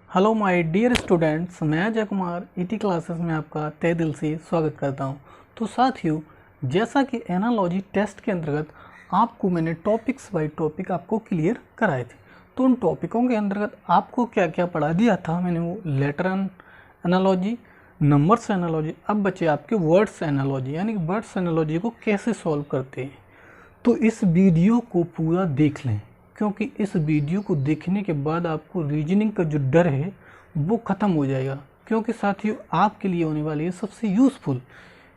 Hello my dear students, मैं Ajay Kumar ET classes में आपका तहे दिल से स्वागत करता हूं। तो साथियों, जैसा कि एनालॉजी टेस्ट के अंतर्गत आपको मैंने टॉपिक्स बाय टॉपिक आपको क्लियर कराए थे, तो उन टॉपिकों के अंतर्गत आपको क्या क्या पढ़ा दिया था मैंने, वो लेटर एनालॉजी, नंबर्स एनालॉजी। अब बचे आपके वर्ड्स एनालॉजी, यानी कि वर्ड्स एनालॉजी को कैसे सॉल्व करते हैं। तो इस वीडियो को पूरा देख लें, क्योंकि इस वीडियो को देखने के बाद आपको रीजनिंग का जो डर है वो ख़त्म हो जाएगा। क्योंकि साथियों, आपके लिए होने वाली है सबसे यूज़फुल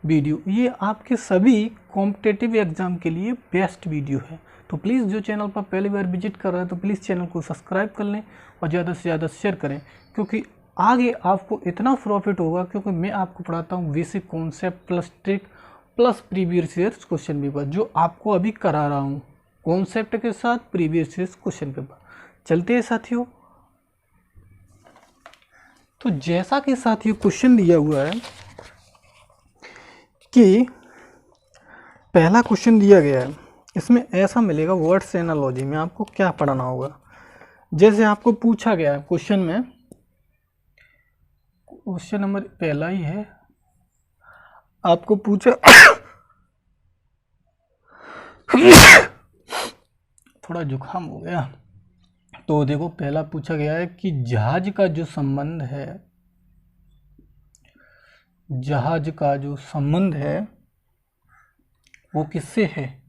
वीडियो, ये आपके सभी कॉम्पिटिटिव एग्ज़ाम के लिए बेस्ट वीडियो है। तो प्लीज़, जो चैनल पर पहली बार विजिट कर रहा है तो प्लीज़ चैनल को सब्सक्राइब कर लें और ज़्यादा से ज़्यादा शेयर करें, क्योंकि आगे आपको इतना प्रॉफिट होगा। क्योंकि मैं आपको पढ़ाता हूँ basic concept plus trick plus previous years question paper, जो आपको अभी करा रहा हूँ कॉन्सेप्ट के साथ प्रीवियस ईयर्स क्वेश्चन पेपर। चलते हैं साथियों। तो जैसा कि साथियों क्वेश्चन दिया हुआ है कि पहला क्वेश्चन दिया गया है, इसमें ऐसा मिलेगा वर्ड्स एनालॉजी में आपको क्या पढ़ाना होगा। जैसे आपको पूछा गया है क्वेश्चन में, क्वेश्चन नंबर पहला ही है, आपको पूछा थोड़ा जुकाम हो गया। तो देखो, पहला पूछा गया है कि जहाज का जो संबंध है, जहाज का जो संबंध है वो किससे है?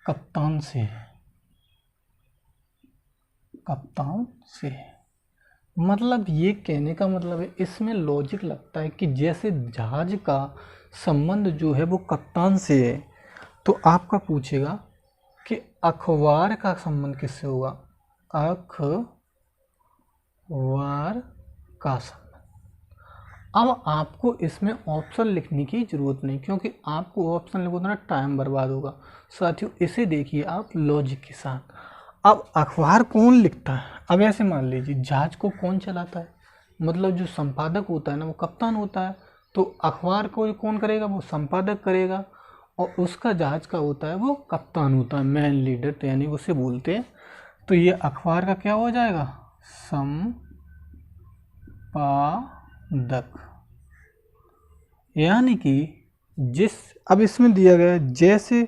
कप्तान से है। कप्तान से है। मतलब ये कहने का मतलब है, इसमें लॉजिक लगता है कि जैसे जहाज का संबंध जो है वो कप्तान से है, तो आपका पूछेगा कि अखबार का संबंध किससे होगा? अखबार का संबंध। अब आपको इसमें ऑप्शन लिखने की ज़रूरत नहीं, क्योंकि आपको ऑप्शन लिखोगे ना टाइम बर्बाद होगा। साथियों, इसे देखिए आप लॉजिक के साथ। अब अखबार कौन लिखता है? अब ऐसे मान लीजिए, जहाज को कौन चलाता है? मतलब जो संपादक होता है ना, वो कप्तान होता है। तो अखबार को कौन करेगा? वो संपादक करेगा, और उसका जहाज का होता है वो कप्तान होता है, मैन लीडर, तो यानी उसे बोलते हैं। तो ये अखबार का क्या हो जाएगा? संपादक। यानी कि अब इसमें दिया गया है जैसे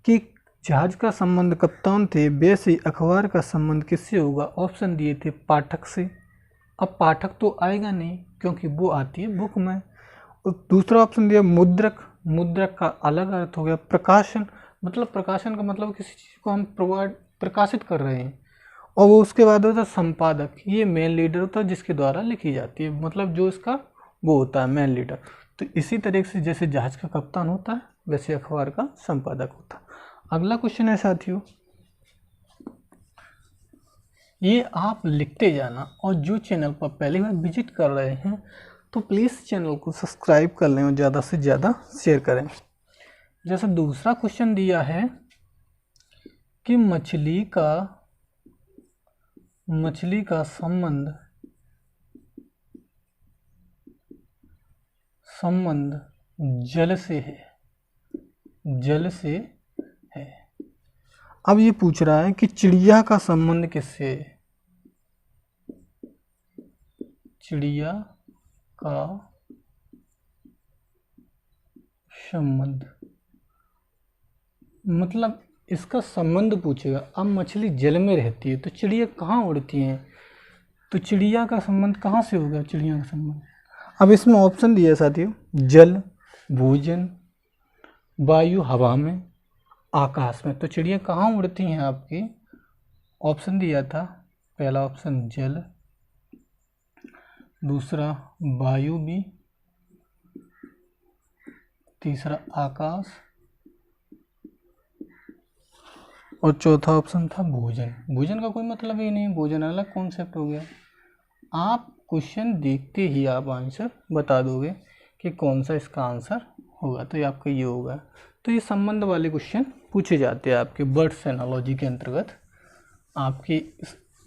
कि जहाज का संबंध कप्तान थे, वैसे ही अखबार का संबंध किससे होगा? ऑप्शन दिए थे पाठक से। अब पाठक तो आएगा नहीं, क्योंकि वो आती है बुक में। और दूसरा ऑप्शन दिया मुद्रक। मुद्रक का अलग अर्थ हो गया प्रकाशन। मतलब प्रकाशन का मतलब किसी चीज़ को हम प्रकाशित कर रहे हैं। और वो उसके बाद होता है संपादक। ये मेन लीडर होता है जिसके द्वारा लिखी जाती है, मतलब जो इसका वो होता है मेन लीडर। तो इसी तरीके से जैसे जहाज का कप्तान होता है, वैसे अखबार का संपादक होता है। अगला क्वेश्चन है साथियों, ये आप लिखते जाना, और जो चैनल पर पहली बार विजिट कर रहे हैं तो प्लीज़ चैनल को सब्सक्राइब कर लें और ज़्यादा से ज़्यादा शेयर करें। जैसे दूसरा क्वेश्चन दिया है कि मछली का संबंध जल से है। जल से है। अब ये पूछ रहा है कि चिड़िया का संबंध किससे है? चिड़िया का संबंध, मतलब इसका संबंध पूछेगा। अब मछली जल में रहती है तो चिड़िया कहाँ उड़ती हैं? तो चिड़िया का संबंध कहाँ से होगा? चिड़िया का संबंध, अब इसमें ऑप्शन दिया है साथियों, जल, भोजन, वायु हवा में, आकाश में। तो चिड़िया कहाँ उड़ती हैं आपकी? ऑप्शन दिया था, पहला ऑप्शन जल, दूसरा वायु भी, तीसरा आकाश, और चौथा ऑप्शन था भोजन। भोजन का कोई मतलब ही नहीं, भोजन अलग कॉन्सेप्ट हो गया। आप क्वेश्चन देखते ही आप आंसर बता दोगे कि कौन सा इसका आंसर होगा, तो ये आपका ये होगा। तो ये संबंध वाले क्वेश्चन पूछे जाते हैं आपके वर्ड्स एनालॉजी के अंतर्गत। आपके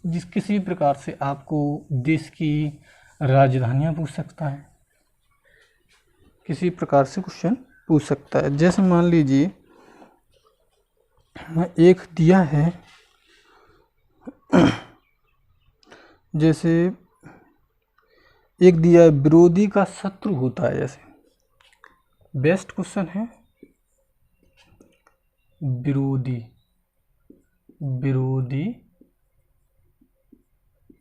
किसी भी प्रकार से आपको देश की राजधानियाँ पूछ सकता है, किसी प्रकार से क्वेश्चन पूछ सकता है। जैसे मान लीजिए एक दिया है जैसे एक दिया है विरोधी का शत्रु होता है, जैसे बेस्ट क्वेश्चन है विरोधी, विरोधी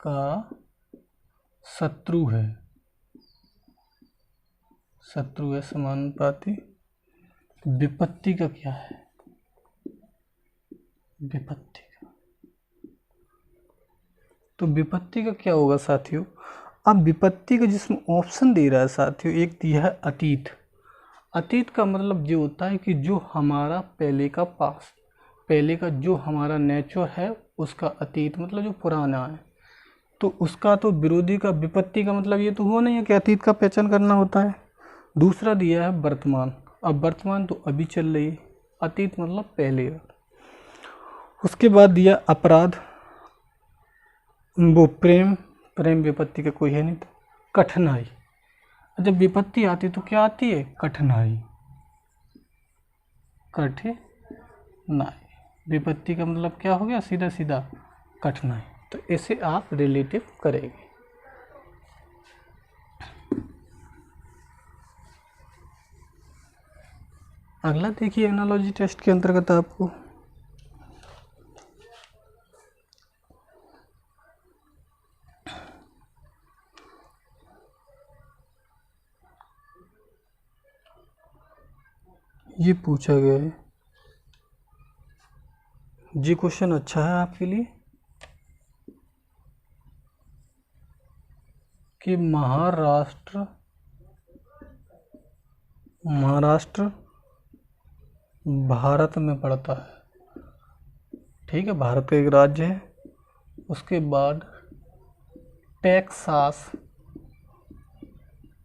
का शत्रु है, शत्रु है समानुपाती। विपत्ति का क्या है, विपत्ति का, तो विपत्ति का क्या होगा साथियों। अब विपत्ति का जिसमें ऑप्शन दे रहा है साथियों, एक दिया है अतीत। अतीत का मतलब ये होता है कि जो हमारा पहले का पास, पहले का जो हमारा नेचर है उसका अतीत, मतलब जो पुराना है, तो उसका तो विरोधी का विपत्ति का मतलब ये तो हुआ नहीं है कि अतीत का पहचान करना होता है। दूसरा दिया है वर्तमान। अब वर्तमान तो अभी चल रही है, अतीत मतलब पहले। उसके बाद दिया अपराध, वो प्रेम, प्रेम विपत्ति का कोई है नहीं। तो कठिनाई, जब विपत्ति आती तो क्या आती है, कठिनाई, कठिनाई। विपत्ति का मतलब क्या हो गया, सीधा सीधा कठिनाई। तो इसे आप रिलेटिव करेंगे। अगला देखिए एनालॉजी टेस्ट के अंतर्गत आपको ये पूछा गया है, ये क्वेश्चन अच्छा है आपके लिए कि महाराष्ट्र भारत में पड़ता है, ठीक है, भारत का एक राज्य है। उसके बाद टेक्सास,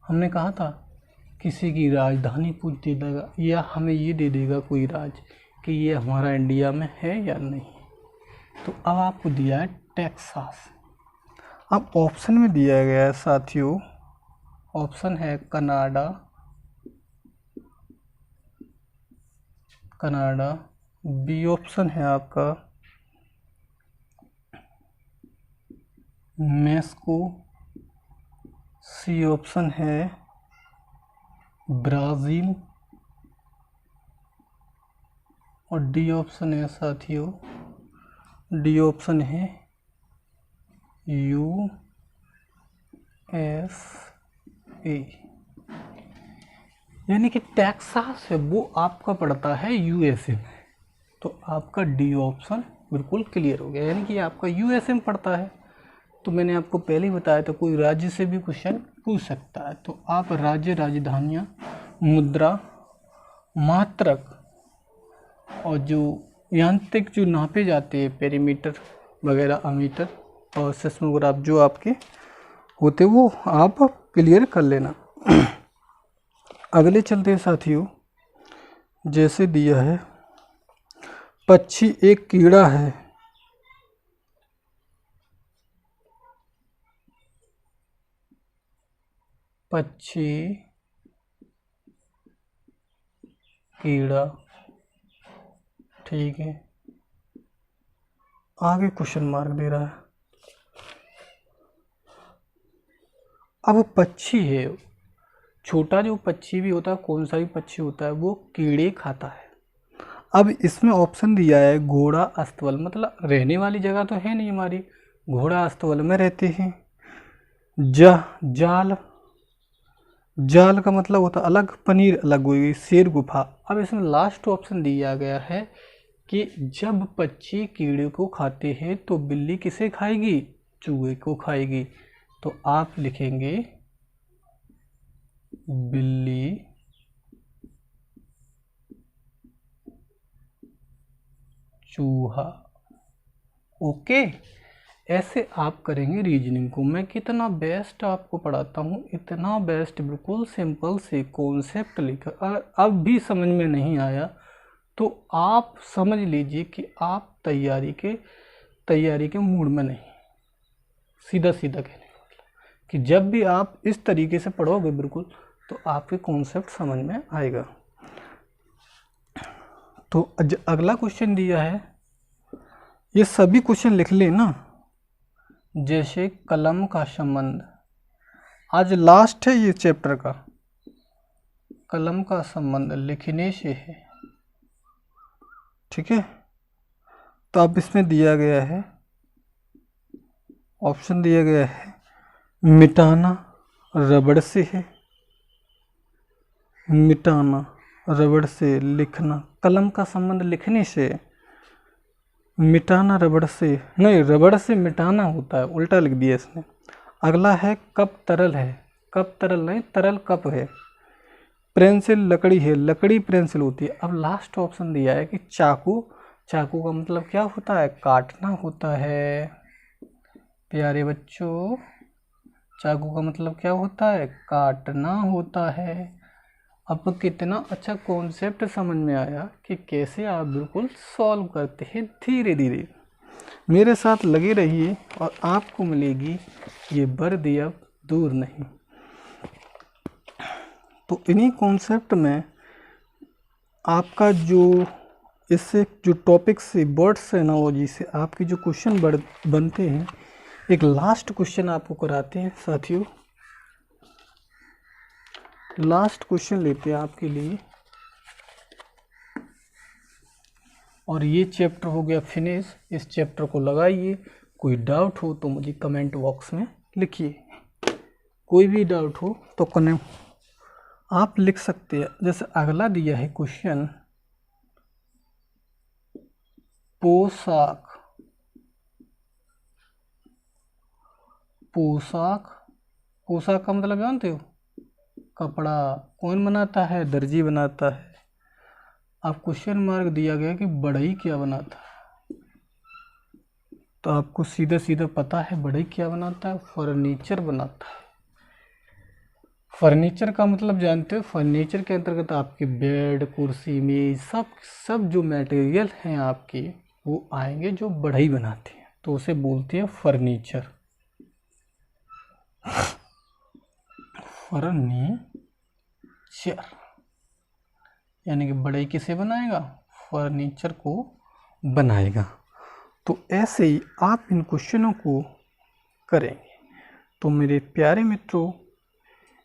हमने कहा था किसी की राजधानी पूछ दे देगा या हमें ये दे देगा कोई राज्य कि ये हमारा इंडिया में है या नहीं। तो अब आपको दिया है टेक्सास। अब ऑप्शन में दिया गया है साथियों, ऑप्शन है कनाडा, कनाडा, बी ऑप्शन है आपका मेक्सिको, सी ऑप्शन है ब्राज़ील और डी ऑप्शन है साथियों, डी ऑप्शन है USA। यानी कि टेक्सास है वो आपका पड़ता है USA में। तो आपका डी ऑप्शन बिल्कुल क्लियर हो गया, यानी कि आपका USA में पड़ता है। तो मैंने आपको पहले ही बताया था कोई राज्य से भी क्वेश्चन पूछ सकता है। तो आप राज्य, राजधानियाँ, मुद्रा, मात्रक और जो यांत्रिक जो नापे जाते हैं पेरीमीटर वगैरह, अमीटर और सेस्मोग्राफ जो आपके होते वो आप क्लियर कर लेना। अगले चलते हैं साथियों, जैसे दिया है पक्षी एक कीड़ा है, पक्षी कीड़ा, ठीक है। आगे क्वेश्चन मार्क दे रहा है। अब पक्षी है, छोटा जो पक्षी भी होता है, कौन सा भी पक्षी होता है वो कीड़े खाता है। अब इसमें ऑप्शन दिया है घोड़ा अस्तबल, मतलब रहने वाली जगह तो है नहीं हमारी, घोड़ा अस्तबल में रहते हैं। जाल, जाल का मतलब होता अलग, पनीर अलग हुई, शेर गुफा। अब इसमें लास्ट ऑप्शन दिया गया है कि जब पक्षी कीड़े को खाते हैं तो बिल्ली किसे खाएगी, चूहे को खाएगी। तो आप लिखेंगे बिल्ली चूहा। ओके, ऐसे आप करेंगे रीजनिंग को। मैं कितना बेस्ट आपको पढ़ाता हूँ, इतना बेस्ट, बिल्कुल सिंपल से कॉन्सेप्ट लिखा। अगर अब भी समझ में नहीं आया तो आप समझ लीजिए कि आप तैयारी के मूड में नहीं। सीधा सीधा कहने का मतलब कि जब भी आप इस तरीके से पढ़ोगे बिल्कुल तो आपके कॉन्सेप्ट समझ में आएगा। तो अगला क्वेश्चन दिया है, ये सभी क्वेश्चन लिख लें ना, जैसे कलम का संबंध, आज लास्ट है ये चैप्टर का, कलम का संबंध लिखने से है। ठीक है, तो अब इसमें दिया गया है, ऑप्शन दिया गया है, मिटाना रबड़ से है, मिटाना रबड़ से, लिखना, कलम का संबंध लिखने से, मिटाना रबड़ से नहीं, रबड़ से मिटाना होता है, उल्टा लिख दिया इसने। अगला है कप तरल है, कप तरल नहीं, तरल कप है। पेंसिल लकड़ी है, लकड़ी पेंसिल होती है। अब लास्ट ऑप्शन दिया है कि चाकू, चाकू का मतलब क्या होता है, काटना होता है। प्यारे बच्चों, चाकू का मतलब क्या होता है, काटना होता है। अब कितना अच्छा कॉन्सेप्ट समझ में आया कि कैसे आप बिल्कुल सॉल्व करते हैं धीरे धीरे। मेरे साथ लगे रहिए और आपको मिलेगी ये वर्दी अब दूर नहीं। तो इन्हीं कॉन्सेप्ट में आपका जो इससे जो टॉपिक से, वर्ड्स एनालॉजी से आपके जो क्वेश्चन बनते हैं, एक लास्ट क्वेश्चन आपको कराते हैं साथियों। लास्ट क्वेश्चन लेते हैं आपके लिए, और ये चैप्टर हो गया फिनिश। इस चैप्टर को लगाइए। कोई डाउट हो तो मुझे कमेंट बॉक्स में लिखिए, कोई भी डाउट हो तो आप लिख सकते हैं। जैसे अगला दिया है क्वेश्चन, पोशाक, पोशाक, पोशाक का मतलब जानते हो, कपड़ा। कौन बनाता है, दर्जी बनाता है। अब क्वेश्चन मार्क दिया गया कि बढ़ई क्या बनाता है, तो आपको सीधा सीधा पता है बढ़ई क्या बनाता है, फर्नीचर बनाता है। फर्नीचर का मतलब जानते हो, फर्नीचर के अंतर्गत आपके बेड, कुर्सी, मेज, सब जो मटेरियल हैं आपके वो आएंगे जो बढ़ई बनाते हैं, तो उसे बोलते हैं फर्नीचर। फर्नीचर यानी कि बढ़ई किसे बनाएगा, फर्नीचर को बनाएगा। तो ऐसे ही आप इन क्वेश्चनों को करेंगे। तो मेरे प्यारे मित्रों,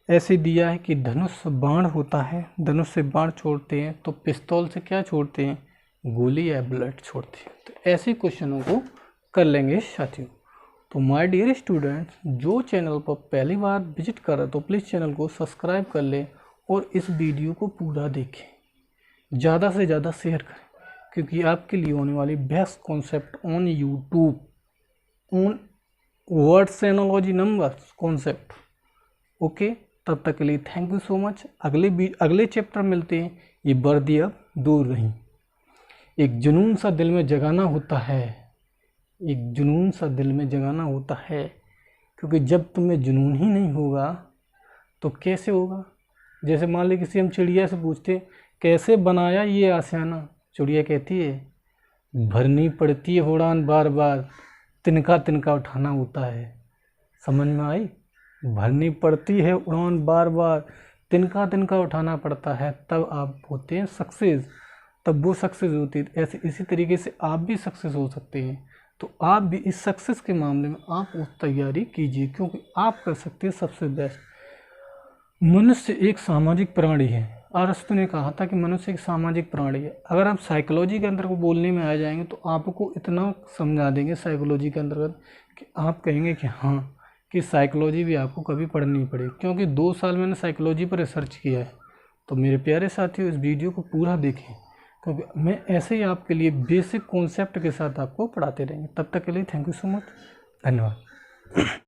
ऐसे दिया है कि धनुष बाण होता है, धनुष से बाण छोड़ते हैं, तो पिस्तौल से क्या छोड़ते हैं, गोली या बुलेट छोड़ते हैं। तो ऐसे क्वेश्चनों को कर लेंगे साथियों। तो माय डियर स्टूडेंट्स, जो चैनल पर पहली बार विजिट कर रहे तो प्लीज़ चैनल को सब्सक्राइब कर लें और इस वीडियो को पूरा देखें, ज़्यादा से ज़्यादा शेयर करें, क्योंकि आपके लिए होने वाली best concept on YouTube, on words analogy numbers concept. Okay, तब तक के लिए थैंक यू सो मच। अगले चैप्टर मिलते हैं। ये वर्दी अब दूर नहीं। एक जुनून सा दिल में जगाना होता है, एक जुनून सा दिल में जगाना होता है, क्योंकि जब तुम्हें जुनून ही नहीं होगा तो कैसे होगा। जैसे मान ली किसी हम चिड़िया से पूछते कैसे बनाया ये आशियाना, चिड़िया कहती है भरनी पड़ती है उड़ान बार बार, तिनका तिनका उठाना होता है। समझ में आई, भरनी पड़ती है उड़ान बार बार, तिनका तिनका उठाना पड़ता है, तब आप होते हैं सक्सेस, तब वो सक्सेस होती है। ऐसे इसी तरीके से आप भी सक्सेस हो सकते हैं। तो आप भी इस सक्सेस के मामले में आप उस तैयारी कीजिए, क्योंकि आप कर सकते हैं सबसे बेस्ट। मनुष्य एक सामाजिक प्राणी है। अरस्तु ने कहा था कि मनुष्य एक सामाजिक प्राणी है। अगर आप साइकोलॉजी के अंदर को बोलने में आ जाएंगे तो आपको इतना समझा देंगे साइकोलॉजी के अंतर्गत कि आप कहेंगे कि हाँ, कि साइकोलॉजी भी आपको कभी पढ़नी पड़ेगी, क्योंकि 2 साल मैंने साइकोलॉजी पर रिसर्च किया है। तो मेरे प्यारे साथियों, इस वीडियो को पूरा देखें, क्योंकि मैं ऐसे ही आपके लिए बेसिक कॉन्सेप्ट के साथ आपको पढ़ाते रहेंगे। तब तक के लिए थैंक यू सो मच, धन्यवाद।